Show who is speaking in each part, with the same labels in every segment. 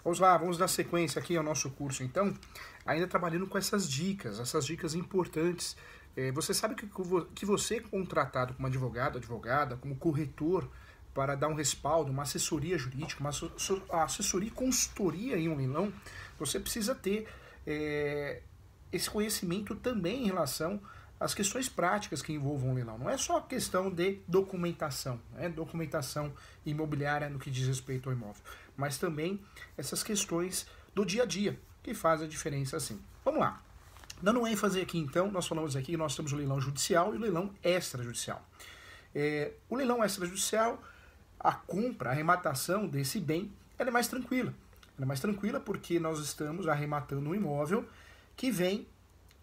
Speaker 1: Vamos lá, vamos dar sequência aqui ao nosso curso, então, ainda trabalhando com essas dicas importantes. Você sabe que você é contratado como advogado, advogada, como corretor, para dar um respaldo, uma assessoria jurídica, uma assessoria e consultoria em um leilão, você precisa ter esse conhecimento também em relação às questões práticas que envolvam o leilão. Não é só a questão de documentação, documentação imobiliária no que diz respeito ao imóvel, mas também essas questões do dia a dia, que fazem a diferença assim. Vamos lá. Dando um ênfase aqui então, nós falamos aqui que nós temos o leilão judicial e o leilão extrajudicial. O leilão extrajudicial, a compra, a arrematação desse bem, ela é mais tranquila. Ela é mais tranquila porque nós estamos arrematando um imóvel que vem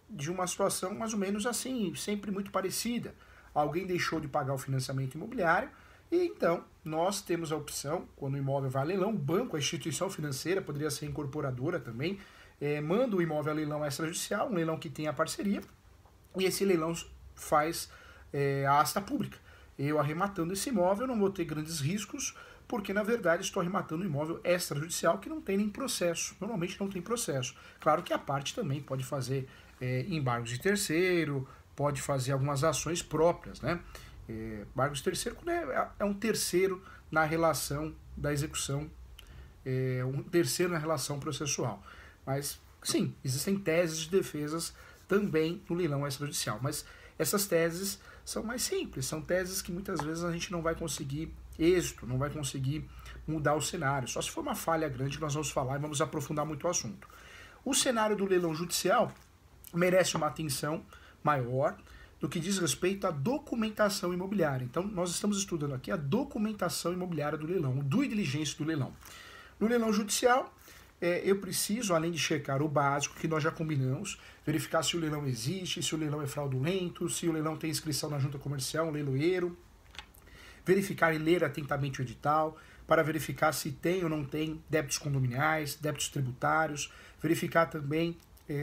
Speaker 1: de uma situação mais ou menos assim, sempre muito parecida. Alguém deixou de pagar o financiamento imobiliário e então nós temos a opção, quando o imóvel vai a leilão, o banco, a instituição financeira, poderia ser incorporadora também, manda o imóvel a leilão extrajudicial, um leilão que tem a parceria, e esse leilão faz a asta pública. Eu arrematando esse imóvel não vou ter grandes riscos, porque na verdade estou arrematando um imóvel extrajudicial que não tem nem processo, normalmente não tem processo. Claro que a parte também pode fazer embargos de terceiro, pode fazer algumas ações próprias, né? Embargos de terceiro é um terceiro na relação da execução, um terceiro na relação processual. Mas sim, existem teses de defesas também no leilão extrajudicial, mas essas teses são mais simples, são teses que muitas vezes a gente não vai conseguir êxito, não vai conseguir mudar o cenário, só se for uma falha grande que nós vamos falar e vamos aprofundar muito o assunto. O cenário do leilão judicial merece uma atenção maior no que diz respeito à documentação imobiliária. Então, nós estamos estudando aqui a documentação imobiliária do leilão, o due diligence do leilão. No leilão judicial, eu preciso, além de checar o básico, que nós já combinamos, verificar se o leilão existe, se o leilão é fraudulento, se o leilão tem inscrição na junta comercial, um leiloeiro, verificar e ler atentamente o edital, para verificar se tem ou não tem débitos condominiais, débitos tributários, verificar também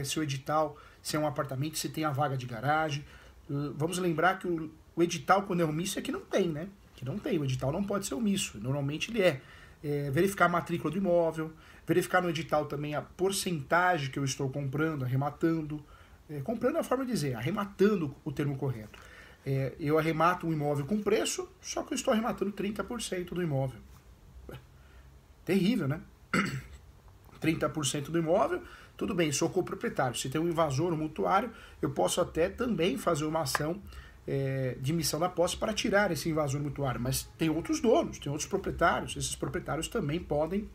Speaker 1: se o edital, se é um apartamento, se tem a vaga de garagem. Vamos lembrar que o edital, quando é omisso, é que não tem, né? Que não tem, o edital não pode ser omisso, normalmente ele é. Verificar a matrícula do imóvel, verificar no edital também a porcentagem que eu estou comprando, arrematando. Comprando é a forma de dizer, arrematando o termo correto. Eu arremato um imóvel com preço, só que eu estou arrematando 30% do imóvel. Terrível, né? 30% do imóvel, tudo bem, sou coproprietário. Se tem um invasor, um mutuário, eu posso até também fazer uma ação de missão da posse para tirar esse invasor mutuário, mas tem outros donos, tem outros proprietários, esses proprietários também podem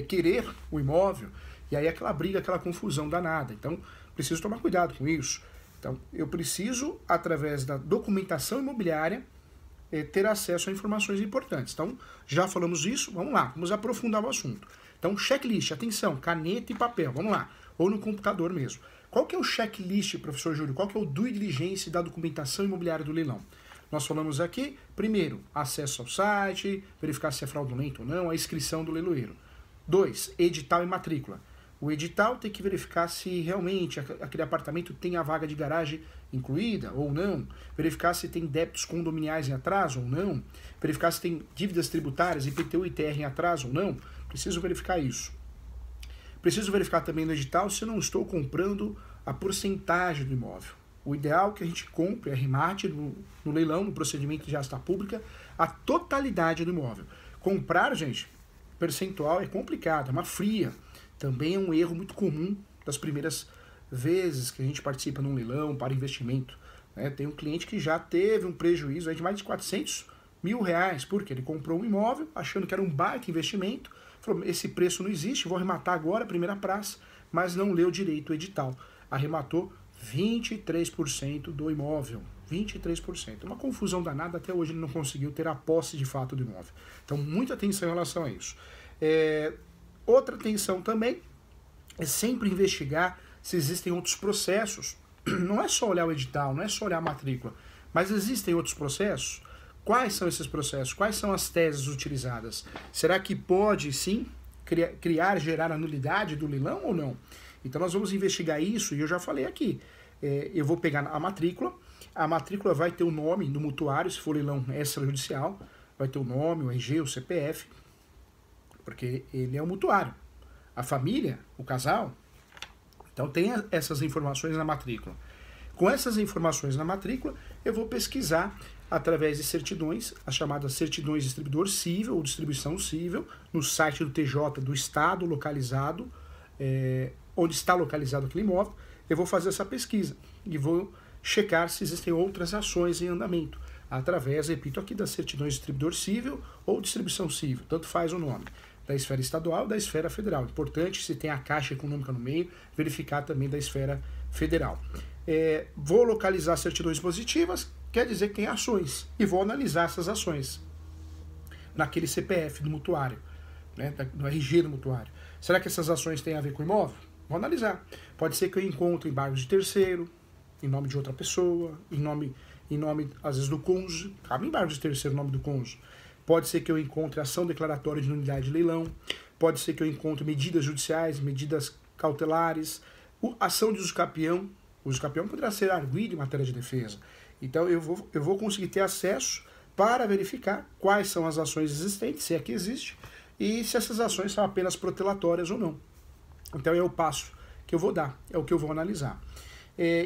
Speaker 1: querer o imóvel, e aí aquela briga, aquela confusão danada. Então, preciso tomar cuidado com isso. Então, eu preciso, através da documentação imobiliária, ter acesso a informações importantes. Então, já falamos isso, vamos lá, vamos aprofundar o assunto. Então, checklist, atenção, caneta e papel, vamos lá, ou no computador mesmo. Qual que é o checklist, professor Júlio? Qual que é o due diligence da documentação imobiliária do leilão? Nós falamos aqui, primeiro, acesso ao site, verificar se é fraudulento ou não, a inscrição do leiloeiro. 2, edital e matrícula. O edital tem que verificar se realmente aquele apartamento tem a vaga de garagem incluída ou não, verificar se tem débitos condominiais em atraso ou não, verificar se tem dívidas tributárias, IPTU e ITR em atraso ou não. Preciso verificar isso. Preciso verificar também no edital se eu não estou comprando a porcentagem do imóvel. O ideal é que a gente compre, arremate no leilão, no procedimento de asta pública, a totalidade do imóvel. Comprar, gente, percentual é complicado, é uma fria. Também é um erro muito comum das primeiras vezes que a gente participa num leilão para investimento. Tem um cliente que já teve um prejuízo de mais de 400 mil reais, porque ele comprou um imóvel achando que era um baita investimento, falou, esse preço não existe, vou arrematar agora, primeira praça, mas não leu direito o edital. Arrematou 23% do imóvel. 23%. Uma confusão danada, até hoje ele não conseguiu ter a posse de fato do imóvel. Então, muita atenção em relação a isso. Outra atenção também é sempre investigar se existem outros processos. Não é só olhar o edital, não é só olhar a matrícula, mas existem outros processos? Quais são esses processos? Quais são as teses utilizadas? Será que pode, sim, gerar a nulidade do leilão ou não? Então nós vamos investigar isso, e eu já falei aqui. Eu vou pegar a matrícula vai ter o nome do mutuário, se for leilão extrajudicial, vai ter o nome, o RG, o CPF, porque ele é o mutuário. A família, o casal, então tem essas informações na matrícula. Com essas informações na matrícula, eu vou pesquisar através de certidões, as chamadas certidões de distribuidor cível ou distribuição cível, no site do TJ do estado localizado, onde está localizado aquele imóvel. Eu vou fazer essa pesquisa e vou checar se existem outras ações em andamento, através, repito aqui, das certidões de distribuidor cível ou distribuição cível, tanto faz o nome, da esfera estadual e da esfera federal. Importante, se tem a Caixa Econômica no meio, verificar também da esfera federal. Vou localizar certidões positivas, quer dizer que tem ações, e vou analisar essas ações naquele CPF do mutuário, né, no RG do mutuário. Será que essas ações têm a ver com o imóvel? Vou analisar. Pode ser que eu encontre embargos de terceiro, em nome de outra pessoa, em nome às vezes, do cônjuge. Cabe embargo de terceiro, em nome do cônjuge. Pode ser que eu encontre ação declaratória de nulidade de leilão. Pode ser que eu encontre medidas judiciais, medidas cautelares, ação de usucapião. O usucapião poderá ser arguido em matéria de defesa. Então eu vou conseguir ter acesso para verificar quais são as ações existentes, se é que existe, e se essas ações são apenas protelatórias ou não. Então é o passo que eu vou dar, é o que eu vou analisar.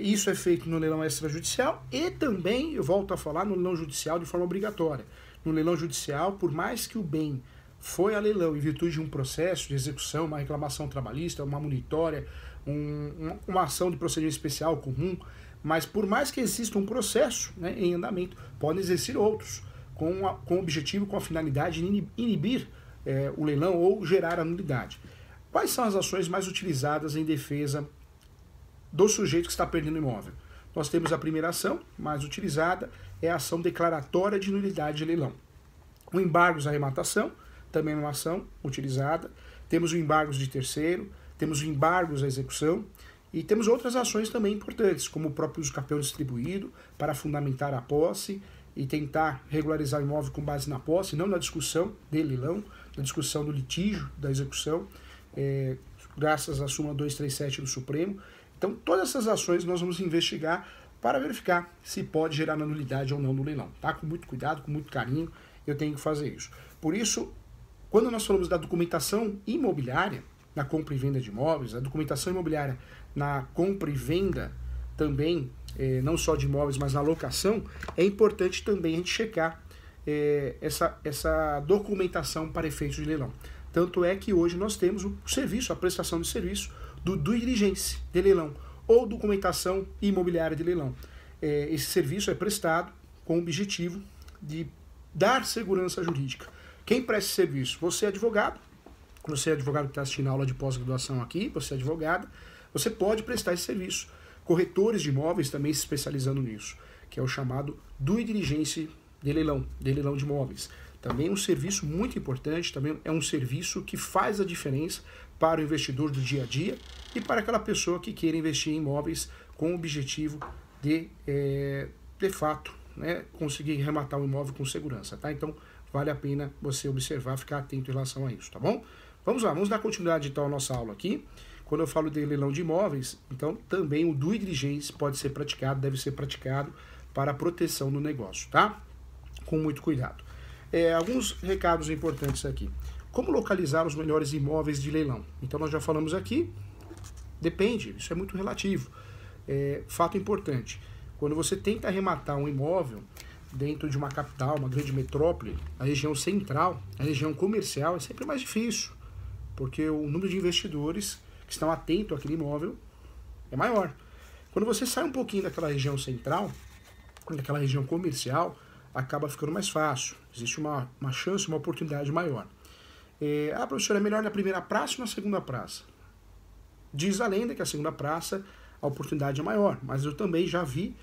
Speaker 1: Isso é feito no leilão extrajudicial e também, eu volto a falar, no leilão judicial de forma obrigatória. No leilão judicial, por mais que o bem foi a leilão em virtude de um processo de execução, uma reclamação trabalhista, uma monitória, uma ação de procedimento especial comum, mas por mais que exista um processo, né, em andamento, podem existir outros, com o objetivo, com a finalidade de inibir o leilão ou gerar a nulidade. Quais são as ações mais utilizadas em defesa do sujeito que está perdendo o imóvel? Nós temos a primeira ação, mais utilizada, é a ação declaratória de nulidade de leilão. O embargos à arrematação, também é uma ação utilizada. Temos o embargos de terceiro, temos o embargos à execução, e temos outras ações também importantes, como o próprio usucapião distribuído, para fundamentar a posse e tentar regularizar o imóvel com base na posse, não na discussão de leilão, na discussão do litígio, da execução, graças à súmula 237 do Supremo. Então, todas essas ações nós vamos investigar para verificar se pode gerar nulidade ou não no leilão. Tá? Com muito cuidado, com muito carinho, eu tenho que fazer isso. Por isso, quando nós falamos da documentação imobiliária, na compra e venda de imóveis, a documentação imobiliária na compra e venda também, não só de imóveis, mas na locação, é importante também a gente checar essa documentação para efeitos de leilão. Tanto é que hoje nós temos o serviço, a prestação de serviço do due diligence de leilão, ou documentação imobiliária de leilão. Esse serviço é prestado com o objetivo de dar segurança jurídica. Quem presta esse serviço? Você é advogado que está assistindo a aula de pós-graduação aqui, você é advogada, você pode prestar esse serviço. Corretores de imóveis também se especializando nisso, que é o chamado due diligence de leilão de imóveis. Também é um serviço muito importante, também é um serviço que faz a diferença para o investidor do dia a dia e para aquela pessoa que queira investir em imóveis com o objetivo de fato, né, conseguir rematar o imóvel com segurança, tá? Então, vale a pena você observar, ficar atento em relação a isso, tá bom? Vamos lá, vamos dar continuidade então à nossa aula aqui. Quando eu falo de leilão de imóveis, então também o due diligence pode ser praticado, deve ser praticado para a proteção do negócio, tá? Com muito cuidado. Alguns recados importantes aqui. Como localizar os melhores imóveis de leilão? Então nós já falamos aqui, depende, isso é muito relativo. Fato importante, quando você tenta arrematar um imóvel dentro de uma capital, uma grande metrópole, a região central, a região comercial, é sempre mais difícil, porque o número de investidores que estão atentos àquele imóvel é maior. Quando você sai um pouquinho daquela região central, daquela região comercial, acaba ficando mais fácil. Existe uma chance, uma oportunidade maior. Professor, é melhor na primeira praça ou na segunda praça? Diz a lenda que a segunda praça a oportunidade é maior, mas eu também já vi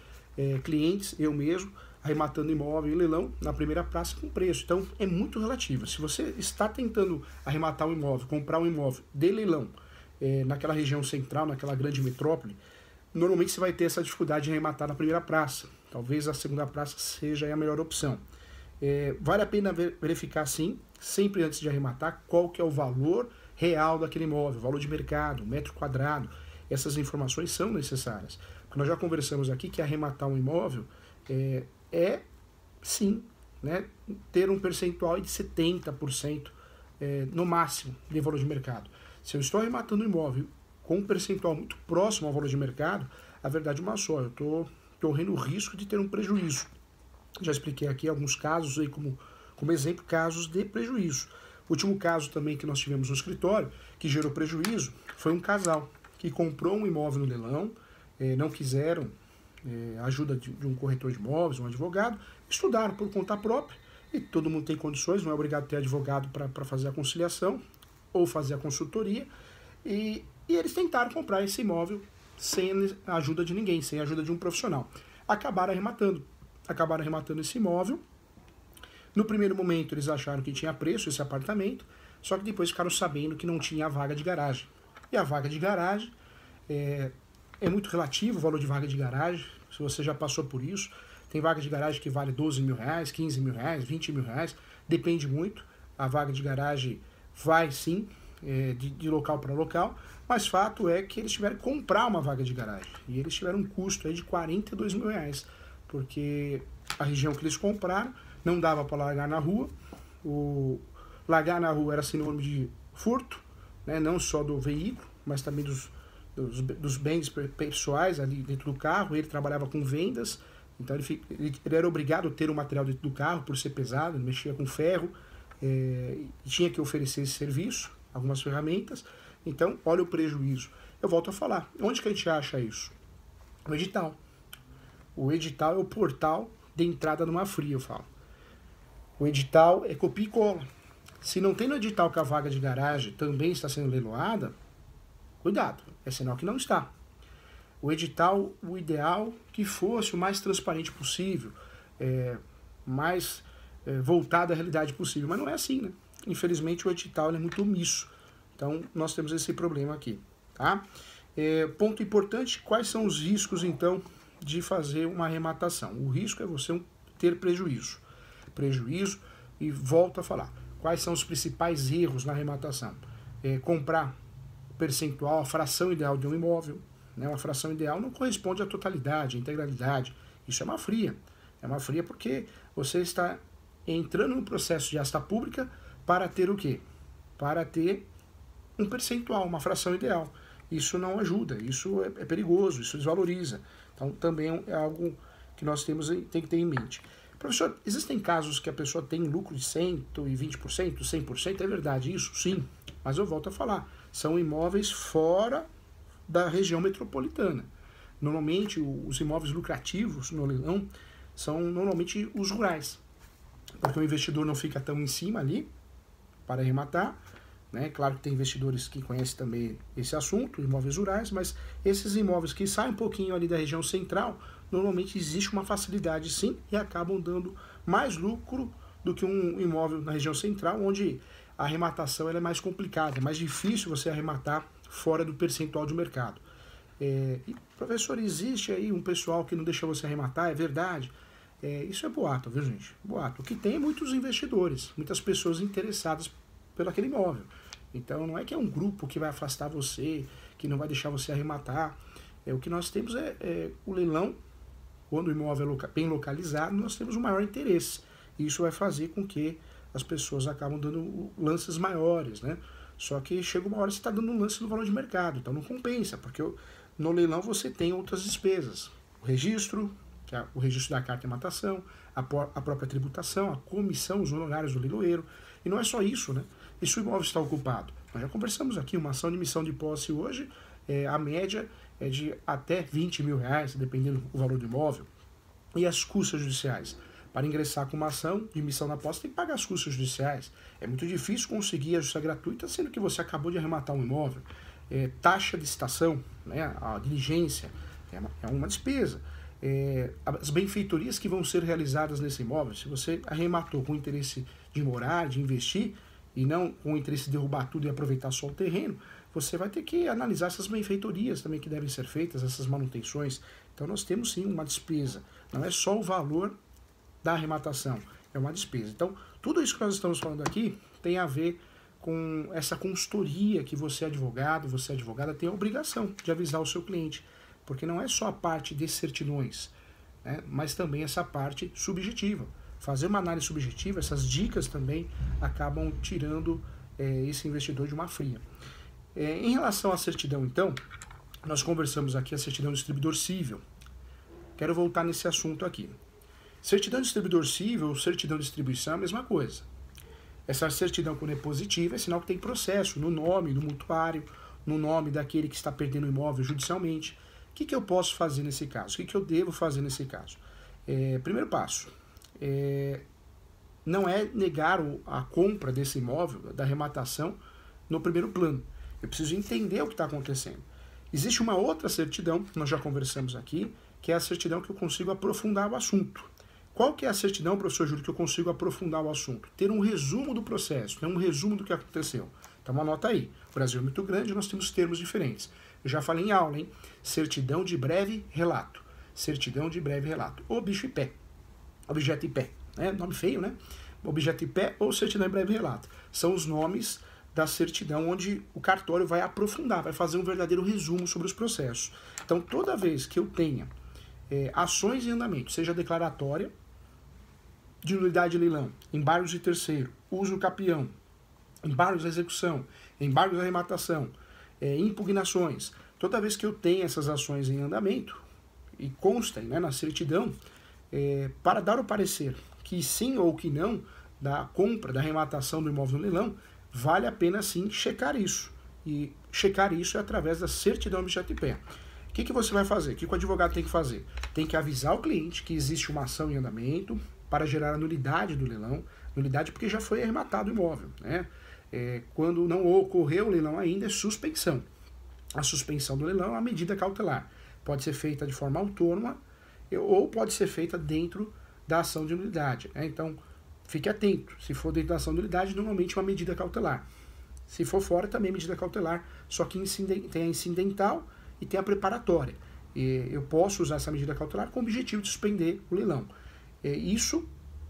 Speaker 1: clientes, eu mesmo, arrematando imóvel em leilão na primeira praça com preço. Então, é muito relativo. Se você está tentando arrematar um imóvel, comprar um imóvel de leilão naquela região central, naquela grande metrópole, normalmente você vai ter essa dificuldade de arrematar na primeira praça. Talvez a segunda praça seja a melhor opção. Vale a pena verificar, sim, sempre antes de arrematar, qual que é o valor real daquele imóvel, valor de mercado, metro quadrado. Essas informações são necessárias. Porque nós já conversamos aqui que arrematar um imóvel sim, né, ter um percentual de 70% no máximo de valor de mercado. Se eu estou arrematando um imóvel com um percentual muito próximo ao valor de mercado, a verdade é uma só, eu estou correndo o risco de ter um prejuízo. Já expliquei aqui alguns casos aí como exemplo, casos de prejuízo. O último caso também que nós tivemos no escritório, que gerou prejuízo, foi um casal que comprou um imóvel no leilão, não quiseram ajuda de um corretor de imóveis, um advogado, estudaram por conta própria, e todo mundo tem condições, não é obrigado a ter advogado para fazer a conciliação ou fazer a consultoria, e eles tentaram comprar esse imóvel sem a ajuda de ninguém, sem a ajuda de um profissional. Acabaram arrematando esse imóvel. No primeiro momento eles acharam que tinha preço esse apartamento, só que depois ficaram sabendo que não tinha a vaga de garagem. E a vaga de garagem é muito relativo o valor de vaga de garagem, se você já passou por isso. Tem vaga de garagem que vale 12 mil reais, 15 mil reais, 20 mil reais, depende muito. A vaga de garagem vai sim, de local para local, mas fato é que eles tiveram que comprar uma vaga de garagem. E eles tiveram um custo aí de 42 mil reais, porque a região que eles compraram não dava para largar na rua. Largar na rua era sinônimo de furto, né, não só do veículo, mas também dos bens pessoais ali dentro do carro. Ele trabalhava com vendas, então ele era obrigado a ter o material dentro do carro por ser pesado, ele mexia com ferro, e tinha que oferecer esse serviço, algumas ferramentas. Então, olha o prejuízo. Eu volto a falar, onde que a gente acha isso? No edital. O edital é o portal de entrada numa fria, eu falo. O edital é copia e cola. Se não tem no edital que a vaga de garagem também está sendo leiloada, cuidado, é sinal que não está. O edital, o ideal que fosse o mais transparente possível, mais voltado à realidade possível, mas não é assim, né? Infelizmente o edital é muito omisso. Então nós temos esse problema aqui, tá? Ponto importante, quais são os riscos então de fazer uma arrematação? O risco é você ter prejuízo. E volto a falar, quais são os principais erros na arrematação? Comprar percentual, a fração ideal de um imóvel, né? Uma fração ideal não corresponde à totalidade, à integralidade. Isso é uma fria. É uma fria porque você está entrando no processo de asta pública para ter o quê? Para ter um percentual, uma fração ideal. Isso não ajuda, isso é perigoso, isso desvaloriza. Então também é algo que nós tem que ter em mente. Professor, existem casos que a pessoa tem lucro de 120%, 100%? É verdade isso? Sim. Mas eu volto a falar, são imóveis fora da região metropolitana. Normalmente, os imóveis lucrativos no leilão são normalmente os rurais, porque o investidor não fica tão em cima ali para arrematar, né? Claro que tem investidores que conhecem também esse assunto, imóveis rurais, mas esses imóveis que saem um pouquinho ali da região central, normalmente existe uma facilidade sim e acabam dando mais lucro do que um imóvel na região central, onde a arrematação ela é mais complicada, é mais difícil você arrematar fora do percentual de mercado. Professor, existe aí um pessoal que não deixa você arrematar, é verdade? Isso é boato, viu gente? Boato. O que tem é muitos investidores, muitas pessoas interessadas pelo aquele imóvel. Então não é que é um grupo que vai afastar você, que não vai deixar você arrematar. O que nós temos é o leilão, quando o imóvel é bem localizado, nós temos um maior interesse. E isso vai fazer com que as pessoas acabam dando lances maiores, né? Só que chega uma hora que você está dando um lance no valor de mercado, então não compensa, porque no leilão você tem outras despesas. O registro, que é o registro da carta de arrematação, a própria tributação, a comissão, os honorários do leiloeiro. E não é só isso, né? E se o imóvel está ocupado? Nós já conversamos aqui, uma ação de emissão de posse hoje, a média é de até 20 mil reais, dependendo do valor do imóvel. E as custas judiciais? Para ingressar com uma ação de emissão da posse, tem que pagar as custas judiciais. É muito difícil conseguir a justiça gratuita, sendo que você acabou de arrematar um imóvel. Taxa de licitação, né, a diligência, é uma despesa. As benfeitorias que vão ser realizadas nesse imóvel, se você arrematou com o interesse de morar, de investir, e não com o interesse de derrubar tudo e aproveitar só o terreno, você vai ter que analisar essas benfeitorias também que devem ser feitas, essas manutenções. Então nós temos sim uma despesa, não é só o valor da arrematação, é uma despesa. Então tudo isso que nós estamos falando aqui tem a ver com essa consultoria que você advogado, você advogada tem a obrigação de avisar o seu cliente, porque não é só a parte de certidões, né, mas também essa parte subjetiva. Fazer uma análise subjetiva, essas dicas também acabam tirando esse investidor de uma fria. Em relação à certidão, então, nós conversamos aqui a certidão do distribuidor cível. Quero voltar nesse assunto aqui. Certidão de distribuidor cível ou certidão de distribuição é a mesma coisa. Essa certidão, quando é positiva, é sinal que tem processo no nome do mutuário, no nome daquele que está perdendo o imóvel judicialmente. O que eu posso fazer nesse caso? O que eu devo fazer nesse caso? Primeiro passo, não é negar a compra desse imóvel, da arrematação, no primeiro plano. Eu preciso entender o que está acontecendo. Existe uma outra certidão, nós já conversamos aqui, que é a certidão que eu consigo aprofundar o assunto. Qual que é a certidão, professor Júlio, que eu consigo aprofundar o assunto? Ter um resumo do processo, um resumo do que aconteceu. Então anota aí. O Brasil é muito grande, nós temos termos diferentes. Eu já falei em aula, hein? Certidão de breve relato. Certidão de breve relato. Objeto em pé. Nome feio, né? Objeto em pé ou certidão em breve relato. São os nomes da certidão onde o cartório vai aprofundar, vai fazer um verdadeiro resumo sobre os processos. Então, toda vez que eu tenha ações em andamento, seja declaratória, de nulidade de leilão, embargos de terceiro, uso capião, embargos de execução, embargos de arrematação, impugnações, toda vez que eu tenho essas ações em andamento, e constem na certidão, para dar o parecer que sim ou que não da compra, da arrematação do imóvel no leilão, vale a pena sim checar isso. E checar isso é através da certidão objeto em pé. O que você vai fazer? O que o advogado tem que fazer? Tem que avisar o cliente que existe uma ação em andamento para gerar a nulidade do leilão. Nulidade porque já foi arrematado o imóvel. Quando não ocorreu o leilão ainda, é suspensão. A suspensão do leilão é uma medida cautelar. Pode ser feita de forma autônoma ou pode ser feita dentro da ação de nulidade. Então, fique atento. Se for dentro da ação de nulidade, normalmente é uma medida cautelar. Se for fora, também é medida cautelar, só que tem a incidental e tem a preparatória. Eu posso usar essa medida cautelar com o objetivo de suspender o leilão. Isso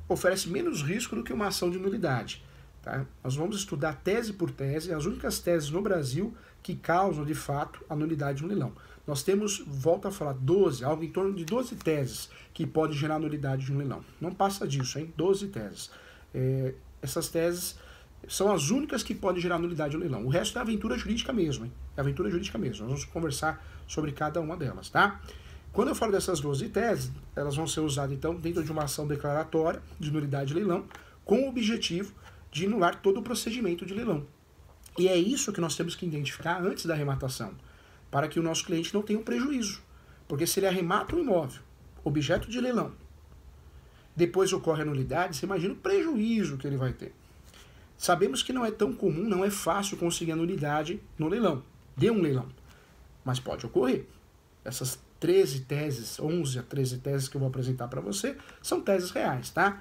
Speaker 1: oferece menos risco do que uma ação de nulidade. Tá? Nós vamos estudar tese por tese, as únicas teses no Brasil que causam, de fato, a nulidade no leilão. Nós temos, volto a falar, algo em torno de 12 teses que podem gerar nulidade de um leilão. Não passa disso, hein? 12 teses. Essas teses são as únicas que podem gerar nulidade no leilão. O resto é aventura jurídica mesmo, hein? É aventura jurídica mesmo. Nós vamos conversar sobre cada uma delas, tá? Quando eu falo dessas 12 teses, elas vão ser usadas, então, dentro de uma ação declaratória de nulidade de leilão, com o objetivo de anular todo o procedimento de leilão. E é isso que nós temos que identificar antes da arrematação, para que o nosso cliente não tenha um prejuízo. Porque se ele arremata um imóvel, objeto de leilão, depois ocorre a nulidade, você imagina o prejuízo que ele vai ter. Sabemos que não é tão comum, não é fácil conseguir a nulidade no leilão, de um leilão. Mas pode ocorrer. Essas 13 teses, 11 a 13 teses que eu vou apresentar para você, são teses reais, tá?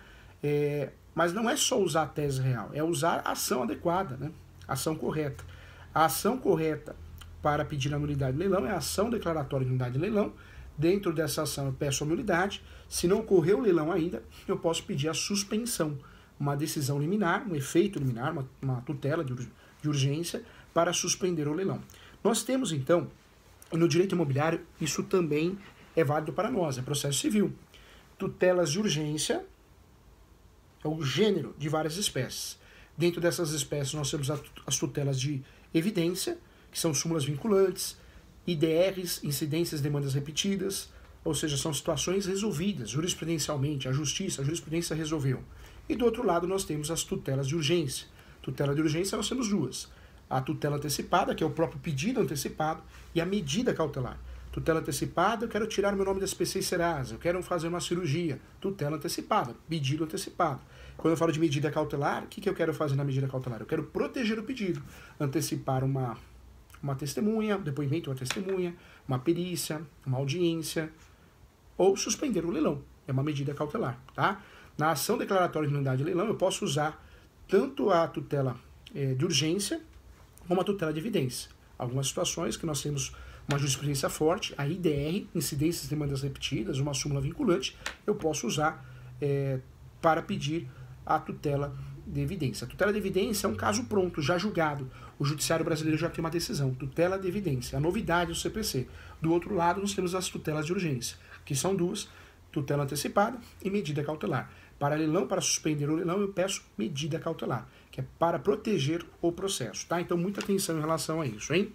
Speaker 1: Mas não é só usar a tese real, é usar a ação adequada, né? A ação correta. A ação correta para pedir a nulidade de leilão é a ação declaratória de nulidade de leilão. Dentro dessa ação eu peço a nulidade. Se não ocorreu o leilão ainda, eu posso pedir a suspensão, uma decisão liminar, um efeito liminar, uma tutela de urgência para suspender o leilão. Nós temos então, no direito imobiliário, isso também é válido para nós, é processo civil. Tutelas de urgência é o gênero de várias espécies. Dentro dessas espécies nós temos as tutelas de evidência, que são súmulas vinculantes, IDRs, incidências de demandas repetidas, ou seja, são situações resolvidas jurisprudencialmente, a jurisprudência resolveu. E do outro lado nós temos as tutelas de urgência. Tutela de urgência nós temos duas. A tutela antecipada, que é o próprio pedido antecipado, e a medida cautelar. Tutela antecipada, eu quero tirar meu nome da SPC e Serasa, eu quero fazer uma cirurgia. Tutela antecipada, pedido antecipado. Quando eu falo de medida cautelar, o que eu quero fazer na medida cautelar? Eu quero proteger o pedido, antecipar uma testemunha, depoimento de uma testemunha, uma perícia, uma audiência, ou suspender o leilão. É uma medida cautelar, tá? Na ação declaratória de nulidade de leilão, eu posso usar tanto a tutela de urgência, como a tutela de evidência. Algumas situações que nós temos uma jurisprudência forte, a IDR, incidências de demandas repetidas, uma súmula vinculante, eu posso usar para pedir a tutela de evidência. A tutela de evidência é um caso pronto, já julgado. O judiciário brasileiro já tem uma decisão, tutela de evidência, a novidade do CPC. Do outro lado, nós temos as tutelas de urgência, que são duas, tutela antecipada e medida cautelar. Para leilão, para suspender o leilão, eu peço medida cautelar, que é para proteger o processo, tá? Então, muita atenção em relação a isso, hein?